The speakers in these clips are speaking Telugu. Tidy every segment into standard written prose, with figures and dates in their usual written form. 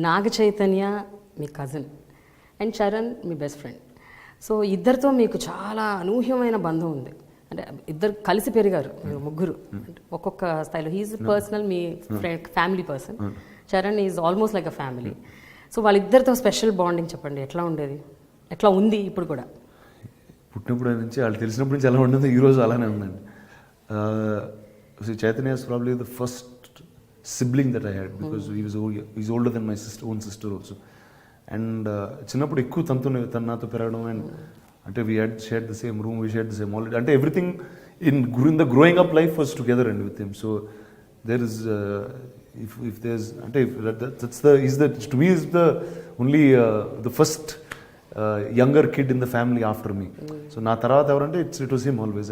Naga Chaitanya me cousin and Charan me best friend. So ఇద్దరితో మీకు చాలా అనూహ్యమైన బంధం ఉంది. అంటే ఇద్దరు కలిసి పెరిగారు మీరు ముగ్గురు, ఒక్కొక్క స్థాయిలో. హీఈస్ పర్సనల్ మీ family person, Charan is almost like a family. So వాళ్ళిద్దరితో స్పెషల్ బాండింగ్ చెప్పండి, ఎట్లా ఉండేది, ఎట్లా ఉంది ఇప్పుడు కూడా? పుట్టినప్పుడు నుంచి వాళ్ళు తెలిసినప్పటి నుంచి ఎలా ఉండదు, ఈరోజు అలానే ఉందండి. Chaitanya is probably the first sibling that I had because he's older than my own sister also. And చిన్నప్పుడు ఎక్కువ తన నాతో పెరగడం, అండ్ అంటే we had shared the same room, we shared the same holiday, అంటే everything in the growing up life was together and with him. So there is if there's అంటే that's the to me is the only the first younger kid in the family after me. So నా తర్వాత ఎవరంటే it was him always,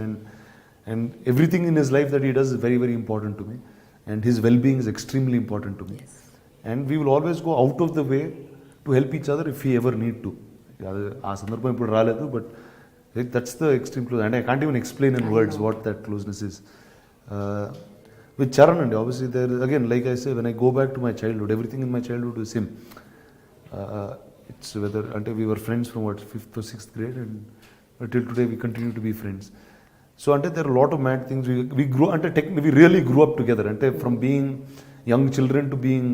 and everything in his life that he does is very, very important to me, and his well-being is extremely important to me. Yes. And we will always go out of the way to help each other if we ever need to. Aa sandarbham ippudu raaledu, but that's the extreme close, and I can't even explain in words what that closeness is. With Charan, and obviously there again, like I say, when I go back to my childhood, everything in my childhood is him. It's whether until we were friends from 5th or 6th grade, and till today we continue to be friends. So until there are a lot of mad things, we grew, we really grew up together, from being young children to being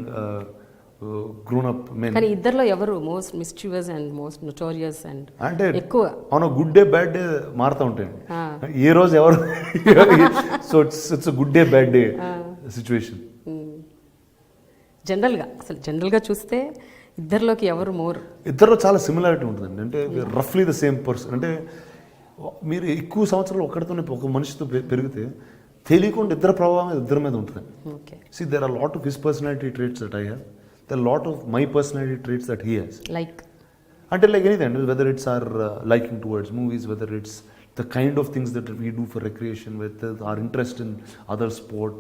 grown up men. కానీ ఇద్దర్లో ఎవరు most మిస్chievous and most notorious and ఎక్కువ on a good day bad day మారుతూ ఉంటాయండి. ఏ రోజు ఎవరు so it's a good day bad day situation. జనరల్గా చూస్తే ఇద్దరిలోకి ఎవరు మోర్? ఇద్దరిలో చాలా సిమిలారిటీ ఉంటుందండి. అంటే రఫ్లీ ద సేమ్ పర్సన్. అంటే మీరు ఎక్కువ సంవత్సరాలు ఒకరితోనే ఒక మనిషితో పెరిగితే తెలియకుండా ఇద్దరు ప్రభావం ఇద్దరి మీద ఉంటుంది. See, there are a lot of his personality traits that I have. There are a lot of my personality traits that he has. Like anything, whether it's our liking towards movies, whether it's the kind of things that we do for recreation, whether our interest in other sport.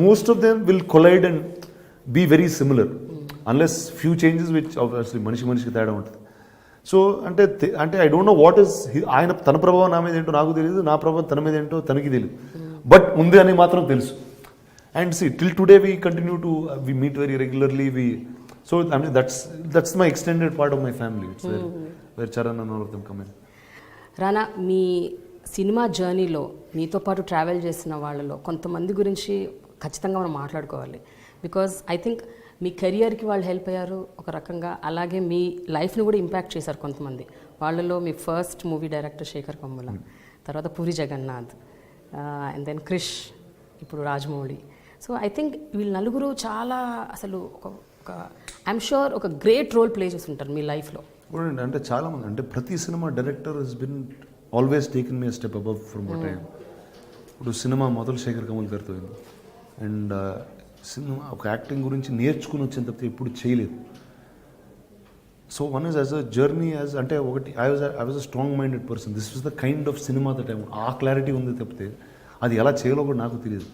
Most of them will collide and be very similar, unless few changes, which obviously మనిషికి తేడా ఉంటుంది. సో అంటే I don't know what is ఆయన తన ప్రభావం నా మీద ఏంటో నాకు తెలియదు, నా ప్రభావం తన మీద ఏంటో తనకి తెలియదు, బట్ ఉంది అని మాత్రం తెలుసు. And see till today we continue to we meet very regularly. So that's my extended part of my family. It's where Charan and all of them come in. Rana, మీ సినిమా జర్నీలో మీతో పాటు ట్రావెల్ చేసిన వాళ్ళలో కొంతమంది గురించి ఖచ్చితంగా మనం మాట్లాడుకోవాలి. బికాజ్ ఐ థింక్ మీ కెరియర్కి వాళ్ళు హెల్ప్ అయ్యారు ఒక రకంగా, అలాగే మీ లైఫ్ని కూడా ఇంపాక్ట్ చేశారు కొంతమంది. వాళ్ళలో మీ first movie director Shekhar Kammula, తర్వాత పూరి జగన్నాథ్, అండ్ దెన్ క్రిష్, ఇప్పుడు రాజమౌళి. సో ఐ థింక్ వీళ్ళు నలుగురు చాలా అసలు ఒక ఐఎమ్ షూర్ ఒక గ్రేట్ రోల్ ప్లే చేస్తుంటారు మీ లైఫ్లో. అంటే చాలామంది, అంటే ప్రతి cinema director has been always taken me step above from what I am. ఇప్పుడు సినిమా మొదలు శేఖర్ కమ్ముల గారితో అయింది, అండ్ సినిమా ఒక యాక్టింగ్ గురించి నేర్చుకుని వచ్చిన తప్పితే ఎప్పుడు చేయలేదు. So one is as a journey as అంటే ఒకటి I was a strong minded person. This was the kind of cinema that I ఆ క్లారిటీ ఉంది తప్పితే అది ఎలా చేయాలో కూడా నాకు తెలియదు.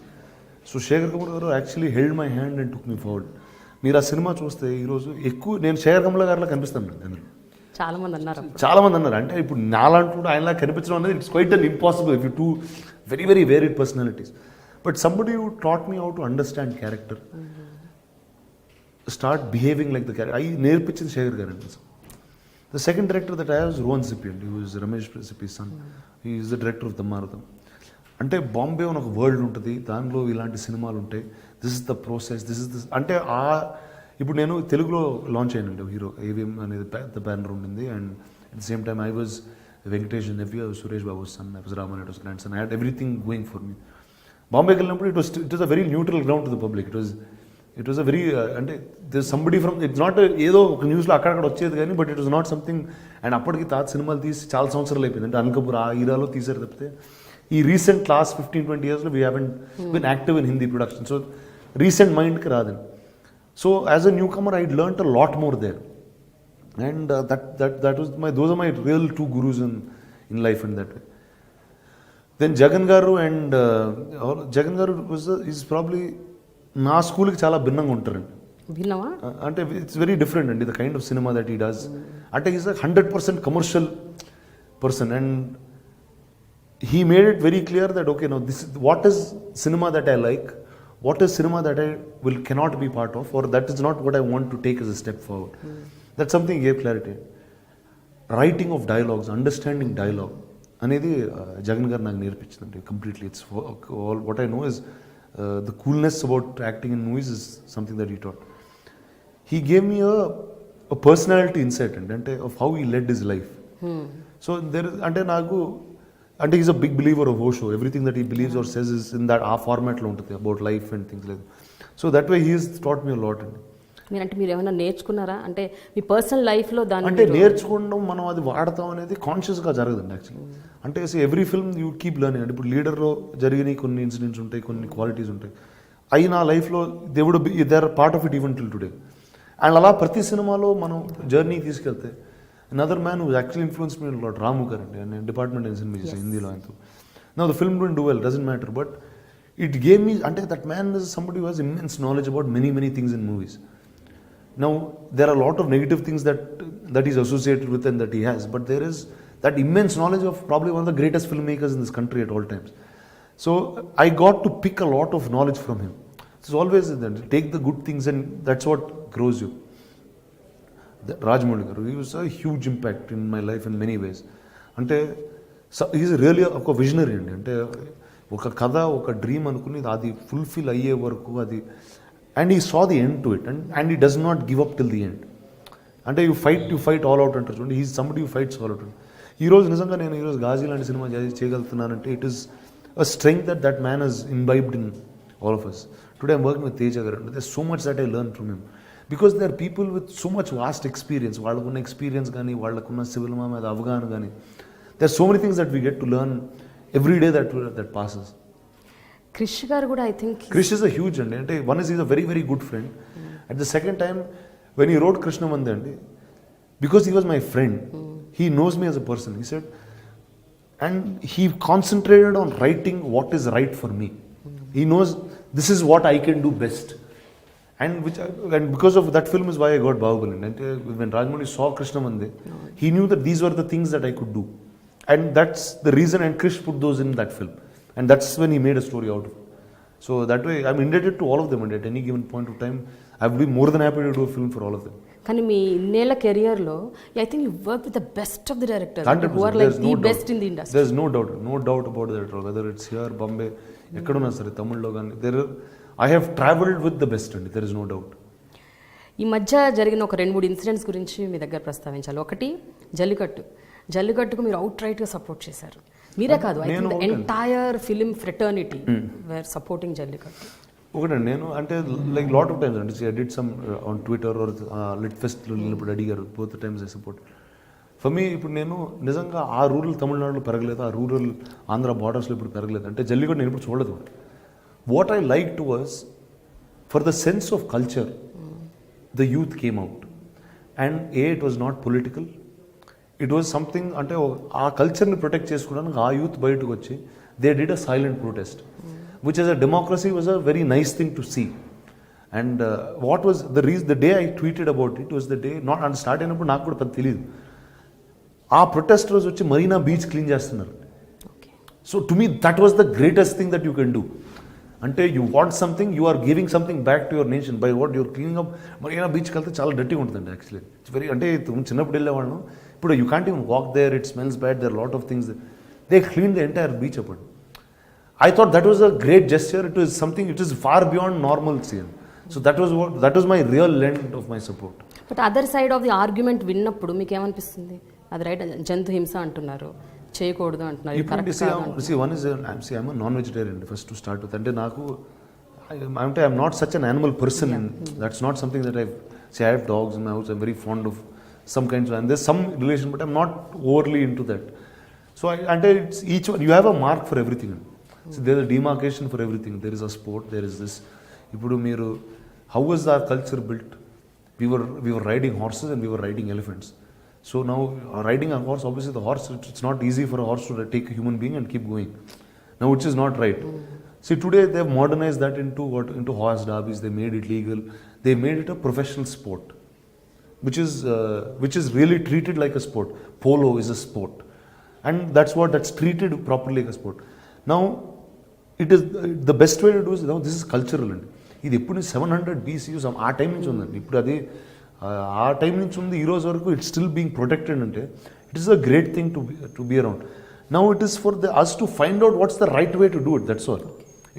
సో శేఖర్ కమల్ గారు actually held my hand and took me forward. మీరు ఆ సినిమా చూస్తే ఈరోజు ఎక్కువ నేను శేఖర్ కమల్ గారిలా కనిపిస్తాను అందులో. చాలామంది అన్నారు అంటే ఇప్పుడు నాలంటూ ఆయనలా కనిపించడం అనేది it's quite an impossible if you two very very varied personalities. But somebody who taught me how to understand character, start behaving like the character. I నేర్పించింది శేఖర్ గారు అండి. The second director that I have is Rohan Sippy, who is Ramesh Sippy's son. He is the director of Dhammaradham. అంటే బాంబే అని ఒక వరల్డ్ ఉంటుంది, దానిలో ఇలాంటి సినిమాలు ఉంటాయి. This is the process, this is this అంటే ఇప్పుడు నేను తెలుగులో లాంచ్ అయ్యానండి హీరో ఏవిఎం అనేది పెద్ద బ్యానర్ ఉండింది. And at the same time I was Venkatesh nephew, Suresh Babu son, I was Ramanaidu's grandson. I had everything going for me. బాంబేకి వెళ్ళినప్పుడు it was a very neutral ground to the public. It was a very అంటే this somebody from it's not ఏదో ఒక న్యూస్లో అక్కడక్కడ వచ్చేది కానీ, but it was not something. And అప్పటికి తాత సినిమాలు తీసి చాలా సంవత్సరాలు అయిపోయింది, అంటే అనకపూర్ ఆ ఈరాలో తీసారు తప్పితే ఈ రీసెంట్ లాస్ట్ 15-20 yearsలో we haven't been active in Hindi production. So recent మైండ్కి రాదండి. So as a newcomer I learned a lot more there, and that was those are my real two gurus in life and that way. Then Jagan garu and Jagan గారు ఈజ్ ప్రాబ్లీ నా స్కూల్కి చాలా భిన్నంగా ఉంటారండి. అంటే ఇట్స్ వెరీ డిఫరెంట్ అండి the kind of cinema that he does. అంటే is 100% commercial person, and he made it very clear that okay no this what is cinema that I like, what is cinema that I cannot be part of, or that is not what I want to take as a step forward. That's something he gave clarity. Writing of dialogues, understanding dialogue అనేది జగన్ గారు నాకు నేర్పించిందండి completely. It's all what I know is the coolness about acting in movies is something that he taught. He gave me a personality insight అండి, అంటే of how he led his life. So అంటే నాకు అంటే is a big believer of Osho. Everything that he believes or says is in that ఆ ఫార్మాట్లో ఉంటుంది about life and things like. So that way he is taught me lot అండి. మీరు ఏమైనా నేర్చుకున్నారా అంటే మీ పర్సనల్ లైఫ్లో దాన్ని? అంటే నేర్చుకోవడం మనం అది వాడతాం అనేది కాన్షియస్గా జరగదండి యాక్చువల్లీ. అంటే every film you keep learning. అంటే ఇప్పుడు లీడర్లో జరిగిన కొన్ని ఇన్సిడెంట్స్ ఉంటాయి, కొన్ని క్వాలిటీస్ ఉంటాయి, అవి నా లైఫ్లో they are part of it even till today. And అలా ప్రతి సినిమాలో మనం జర్నీ తీసుకెళ్తే another man who actually influence me lot, Ramu garu అండి. నేను డిపార్ట్మెంట్ అని సినిమా చేశాను హిందీలో ఆయనతో. నా the film don't do well, doesn't matter, but it gave me, అంటే that man is somebody who has immense knowledge about many things in movies. Now, there are a lot of negative things that he's associated with and that he has, but there is that immense knowledge of probably one of the greatest filmmakers in this country at all times. So, I got to pick a lot of knowledge from him. It's always that, take the good things and that's what grows you. Rajamouli garu, he was a huge impact in my life in many ways. Ante, he's really a visionary. Ante, oka kada, oka dream anukuni, adi fulfill ayye varaku, adi. And he saw the end to it, and he does not give up till the end. అంటే యూ ఫైట్ ఆల్ అవుట్ అంటారు చూడండి, he's somebody you fights all out. ఈరోజు నిజంగా నేను ఈరోజు గాజీ లాంటి సినిమా చేయగలుగుతున్నానంటే it is a strength that man has imbibed in all of us. Today I'm working with Teja garu. There so much that I learn from him because they are people with so much vast experience. వాళ్ళకున్న ఎక్స్పీరియన్స్ కానీ, వాళ్ళకున్న సినిమా మీద అవగాహన కానీ, there are so many things that we get to learn every day that passes. Krish garu కూడా I think Krish is a huge అండి. అంటే one is a very good friend. At the second time when he wrote కృష్ణమంది అండి, because he was my friend, he knows me as a person, he said, and he concentrated on writing what is right for me. He knows this is what I can do best. And because of that film is why I got Bahubali. And when Rajamouli saw Krishnamandi, he knew that these were the things that I could do. And that's the reason, and Krish put those in that film. And that's when he made a story out of it. So that way, I'm indebted to all of them, and at any given point of time, I would be more than happy to do a film for all of them. కానీ మీ ఇన్నేళ్ల కెరియర్లో I think you work with the best of the directors who are like the best in the industry. There's no doubt about that at all. Whether it's here, Bombay, ఎక్కడున్నా సరే, తమిళ్లో కానీ, I have travelled with the best, and there is no doubt. ఈ మధ్య జరిగిన ఒక 2-3 ఇన్సిడెంట్స్ గురించి మీ దగ్గర ప్రస్తావించాలి. ఒకటి జల్లికట్టుకు మీరు అవుట్ రైట్గా సపోర్ట్ చేశారు. మీరే కాదు, I think the entire film fraternity were supporting Jallikattu. ఒకటండి, నేను అంటే లైక్ లాట్ ఆఫ్ టైమ్స్ అంటే I did some on Twitter or lit ఫెస్ట్లో వెళ్ళినప్పుడు అడిగారు, both times I support. For me ఇప్పుడు నేను నిజంగా ఆ రూరల్ తమిళనాడులో పెరగలేదు, ఆ రూరల్ ఆంధ్ర బార్డర్స్లో ఇప్పుడు పెరగలేదు. అంటే జల్లికట్టు నేను ఇప్పుడు చూడలేదు. What I liked was for the sense of culture the youth came out, and it was not political. It was something, అంటే ఆ కల్చర్ని ప్రొటెక్ట్ చేసుకోవడానికి ఆ యూత్ బయటకు వచ్చి they did a silent protest, which as a democracy was a very nice thing to see. And what was the day I tweeted about it was the day not and start అయినప్పుడు నాకు కూడా పెద్ద తెలియదు. ఆ ప్రొటెస్ట్ రోజు వచ్చి మరీనా బీచ్ క్లీన్ చేస్తున్నారు. So to me that was the greatest thing that you can do. అంటే you want something, you are giving something back to your nation by what your cleaning up. Marina బీచ్కి వెళ్తే చాలా డర్టీగా ఉంటుందండి యాక్చువల్లీ. ఇట్స్ వెరీ, అంటే చిన్నప్పుడు వెళ్ళేవాళ్ళం, ఇప్పుడు you can't even walk there, it smells bad, there lot of things. They clean the entire beach అప్పుడు. I thought that was a great gesture. It was something, it is far beyond normalcy. So that was my real lend of my support. But other side of the argument విన్నప్పుడు మీకు ఏమనిపిస్తుంది? అది రైట్, జంతు హింస అంటున్నారు, చేయకూడదు అంటున్నారు. I'm a non-vegetarian first to start with. అంటే నాకు I'm not such an animal person. That's not something that I have dogs in my house. I'm very fond of some kinds of, and there's some relation, but I'm not overly into that. So it's each one, you have a mark for everything. So there is a demarcation for everything. There is a sport, there is this. Ipudu meeru, how was our culture built? We were riding horses and we were riding elephants. So now riding a horse, obviously the horse, it's not easy for a horse to take a human being and keep going. Now which is not right. See, today they have modernized that into horse derbies. They made it legal. They made it a professional sport, which is really treated like a sport. Polo is a sport, and that's treated properly like a sport. Now, it is the best way to do this is cultural అండి. ఇది ఎప్పుడు 700 BCU ఆ టైం నుంచి ఉందండి. ఇప్పుడు అది ఆ టైం నుంచి ఉంది ఈ రోజు వరకు ఇట్స్ స్టిల్ బీయింగ్ ప్రొటెక్టెడ్ అంటే it is a great thing to be around. Now it is for us to find out what's the right way to do it, that's all.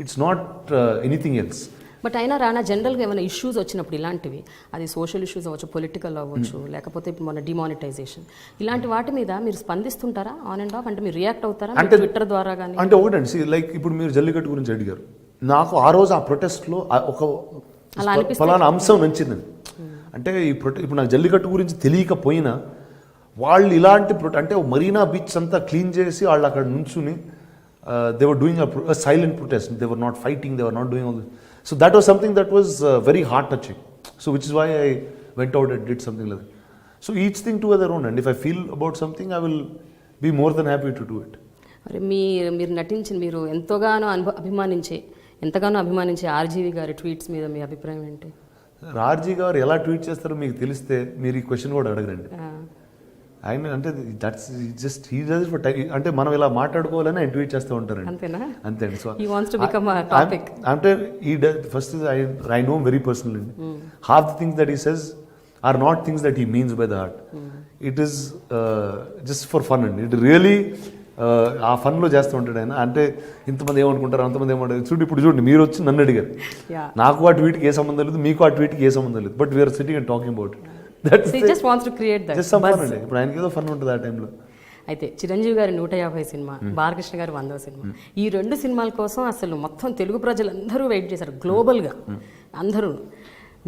It's not anything else. But అయినా రానా జనరల్గా ఏమైనా ఇష్యూస్ వచ్చినప్పుడు ఇలాంటివి, అది సోషల్ ఇష్యూస్ అవ్వచ్చు, పొలిటికల్ అవ్వచ్చు, లేకపోతే ఇప్పుడు మన డిమానిటైజేషన్, ఇలాంటి వాటి మీద మీరు స్పందిస్తుంటారా ఆన్ అండ్ ఆఫ్? అంటే మీరు రియాక్ట్ అవుతారా అంటే ట్విట్టర్ ద్వారా కానీ? అంటే ఒకటండి, లైక్ ఇప్పుడు మీరు జల్లికట్టు గురించి అడిగారు, నాకు ఆ రోజు ఆ ప్రొటెస్ట్లో ఒక ఫలానా అంశం నచ్చిందండి. అంటే ఇప్పుడు నాకు జల్లికట్టు గురించి తెలియకపోయినా వాళ్ళు ఇలాంటి అంటే మరీనా బీచ్ అంతా క్లీన్ చేసి వాళ్ళు అక్కడ నుంచుని they were doing a silent protest, they were not fighting, they were not doing all this. So that was something that was very heart touching. So which is why I went out and did something like that. So each thing to their own, and if I feel about something, I will be more than happy to do it. మరి మీరు నటించిన, మీరు ఎంతగానో అభిమానించే ఆర్జీవి గారి ట్వీట్స్ మీద మీ అభిప్రాయం ఏంటి? ఆర్జీ గారు ఎలా ట్వీట్ చేస్తారో మీకు తెలిస్తే మీరు ఈ క్వశ్చన్ కూడా అడగరండి. ఆయన అంటే that's just he does for time. అంటే మనం ఇలా మాట్లాడుకోవాలని ఆయన ట్వీట్ చేస్తూ ఉంటారండి. అంతేనా? అంతే అండి. So he wants to become a topic. అంటే ఈ first I know very personal అండి. Half the things that he says are not things that he means by the heart. It is just for fun అండి. ఇట్ రియలీ ఆ ఫన్లో చేస్తూ ఉంటాడు ఆయన. అంటే ఇంతమంది ఏమనుకుంటారు, అంతమంది ఏమంటారు. చూడండి మీరు వచ్చి నన్ను అడిగారు, నాకు ఆ ట్వీట్కి ఏ సంబంధం లేదు, మీకు ఆ ట్వీట్కి ఏ సంబంధం లేదు, but we're sitting and talking about it. Just wants to create that buzz. ఇప్పుడు ఆయనకి ఏదో ఫన్ ఉంటుంది ఆ టైంలో. అయితే చిరంజీవి గారి 150 సినిమా, బాలకృష్ణ గారి 100వ సినిమా, ఈ 2 సినిమాల కోసం అసలు మొత్తం తెలుగు ప్రజలందరూ వెయిట్ చేశారు గ్లోబల్గా అందరూ.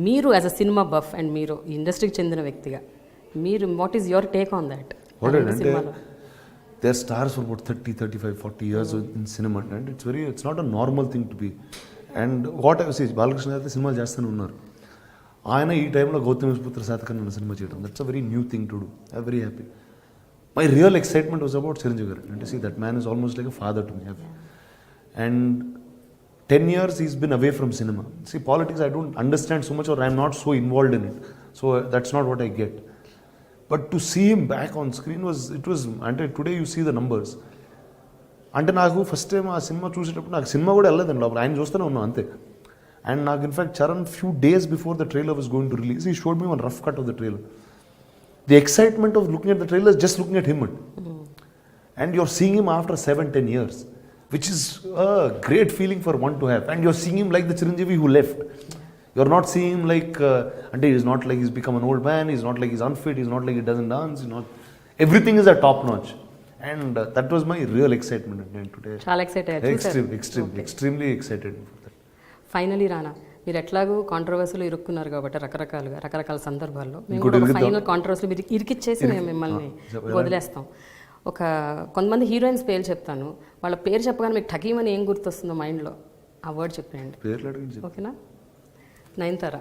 మీరు as a cinema buff and మీరు ఇండస్ట్రీకి చెందిన వ్యక్తిగా మీరు what is your take on that? They are stars for about 30, 35, 40 years in cinema, and it's not a normal thing to be. And what I say, Balakrishna గారు సినిమాలు చేస్తూనే ఉన్నారు. ఆయన ఈ టైంలో గౌతమిపుత్ర శాతకర్ణి అన్న సినిమా చేయడం, that's a very new thing to do. I very happy. My real excitement was about Chiranjeevi garu. అంటే see that man is almost like a father to me. And 10 years he's been away from cinema. See, politics I don't understand so much, or I'm not so involved in it. So that's not what I get. But to see him back on screen it was, అంటే today you see the numbers. అంటే నాకు ఫస్ట్ టైం ఆ సినిమా చూసేటప్పుడు నాకు సినిమా కూడా వెళ్ళలేదండి లోపల, ఆయన చూస్తూనే ఉన్నాను అంతే. And నాకు in fact Charan few days before the trailer was going to release, he showed me one rough cut of the trailer. The excitement of looking at the trailer is just looking at him. And you're seeing him after 7-10 years, which is a great feeling for one to have. And you're seeing him like the Chiranjeevi who left. You're not seeing him like, and he's not like he's become an old man, he's not like he's unfit, he's not like he doesn't dance, he's not, everything is at top notch. And that was my real excitement today. చాలా excited, extremely excited for that. Finally రానా, మీరు ఎట్లాగూ కాంట్రవర్సీలో ఇరుక్కున్నారు కాబట్టి రకరకాల సందర్భాల్లో మేము కూడా ఒక ఫైనల్ కాంట్రవర్సీలో మీరు ఇరికిచ్చేసి మేము మిమ్మల్ని వదిలేస్తాం. కొంతమంది హీరోయిన్స్ పేరు చెప్తాను, వాళ్ళ పేరు చెప్పగానే మీకు ఠకీమని ఏం గుర్తొస్తుందో మైండ్లో ఆ వర్డ్ చెప్పండి. ఓకేనా? Nayanthara,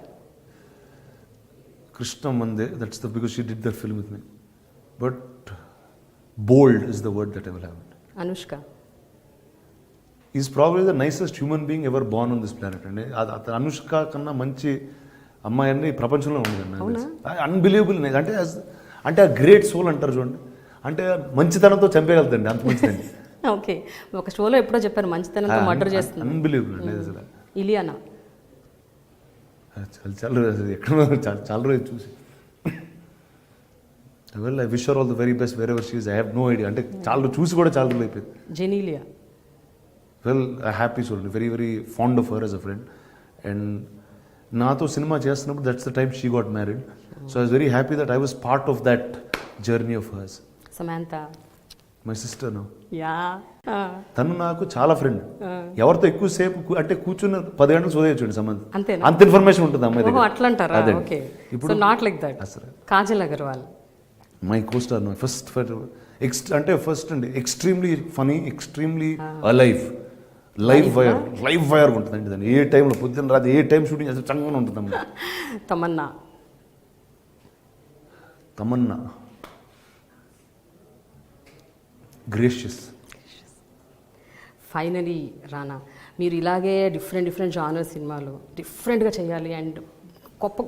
Krishna Mande, that's because she did that film with me. But bold is the word that I will have. Anushka is probably the nicest human being ever born on this planet. And Anushka కన్నా మంచి అమ్మాయి అన్ని ప్రపంచంలో ఉండదండి. అన్బిలీవబుల్. అంటే ఆ గ్రేట్ సోల్ అంటారు చూడండి, అంటే మంచితనంతో చంపేయగలుగుతండి, అంత మంచిదండి. ఓకే, ఒక షోలో ఎప్పుడో చెప్పారు మంచితనంతో మర్డర్ చేస్తుంది. అన్బిలీవబుల్ అండి అసలు. ఇలియానా చాలా రోజు చూసి well I wish her all the very best where ever she is. I have no idea, అంటే చాలా చూసి కూడా చాలా రోజులు అయిపోయింది. Genelia, well I happy soul, very very fond of her as a friend. And నాతో సినిమా చేస్తున్నప్పుడు that's the time she got married. So I was very happy that I was part of that journey of hers. Samantha, my sister no. Yeah, తను నాకు చాలా ఫ్రెండ్. ఎవరితో ఎక్కువసేపు అంటే కూర్చున్న 10 గంటలు చదివచ్చు సంబంధం, అంత ఇన్ఫర్మేషన్ ఉంటుంది అమ్మాయి దగ్గర. అట్లా అంటారా? ఓకే, ఇప్పుడు not like that. Kajal Aggarwal, my costar, my first అంటే ఫస్ట్ అండి, extremely funny, extremely alive, live wire ఉంటుందండి దాన్ని. ఏ టైంలో పొద్దున్న రాత్రి ఏ టైం షూటింగ్ అసలు చక్కగా ఉంటుందమ్మా. తమన్నా గ్రేషియస్. ఫైనలీ రానా, మీరు ఇలాగే డిఫరెంట్ జానర్ సినిమాలు డిఫరెంట్గా చేయాలి అండ్ గొప్ప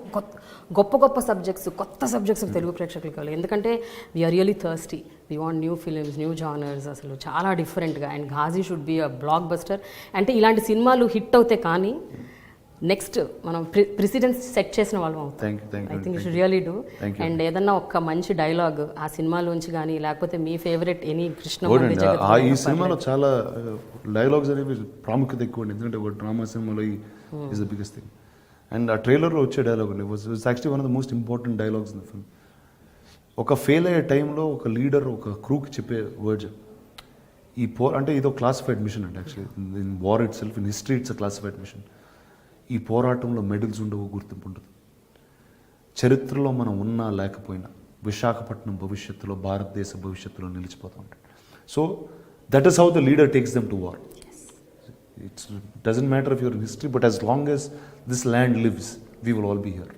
గొప్ప సబ్జెక్ట్స్, కొత్త సబ్జెక్ట్స్ తెలుగు ప్రేక్షకులకు కావాలి. ఎందుకంటే we are really thirsty, we want new films, new genres, అసలు చాలా డిఫరెంట్గా. And Ghazi should be a blockbuster. అంటే ఇలాంటి సినిమాలు హిట్ అవుతే కానీ నెక్స్ట్ మనం ప్రెసిడెన్స్ సెట్ చేసిన వాళ్ళం అవుతాం. I think you should really do. And ఏదన్నా ఒక మంచి డైలాగ్ ఆ సినిమాలోంచి కానీ, లేకపోతే మీ ఫేవరెట్ ఎనీ కృష్ణ ఈ సినిమాలో చాలా డైలాగ్స్ అనేవి ప్రాముఖ్యత ఎక్కువ అండి. ఎందుకంటే ఒక డ్రామా సినిమాలో is the biggest thing. And ఆ ట్రైలర్లో వచ్చే డైలాగ్ అండి was actually one of the most important dialogues in the film. ఒక ఫెయిల్ అయ్యే టైంలో ఒక లీడర్ ఒక క్రూకి చెప్పే వర్డ్స్, అంటే ఇదో క్లాసిఫైడ్ మిషన్ అండి. Actually in war itself, in history it's a classified mission. ఈ పోరాటంలో మెడల్స్ ఉండవు, గుర్తింపు ఉంటుంది. చరిత్రలో మనం ఉన్నా లేకపోయినా విశాఖపట్నం భవిష్యత్తులో, భారతదేశ భవిష్యత్తులో నిలిచిపోతూ ఉంటాడు. So that is how the leader takes them to war. It doesn't matter if you're in history, but as long as this land lives, we will all be here.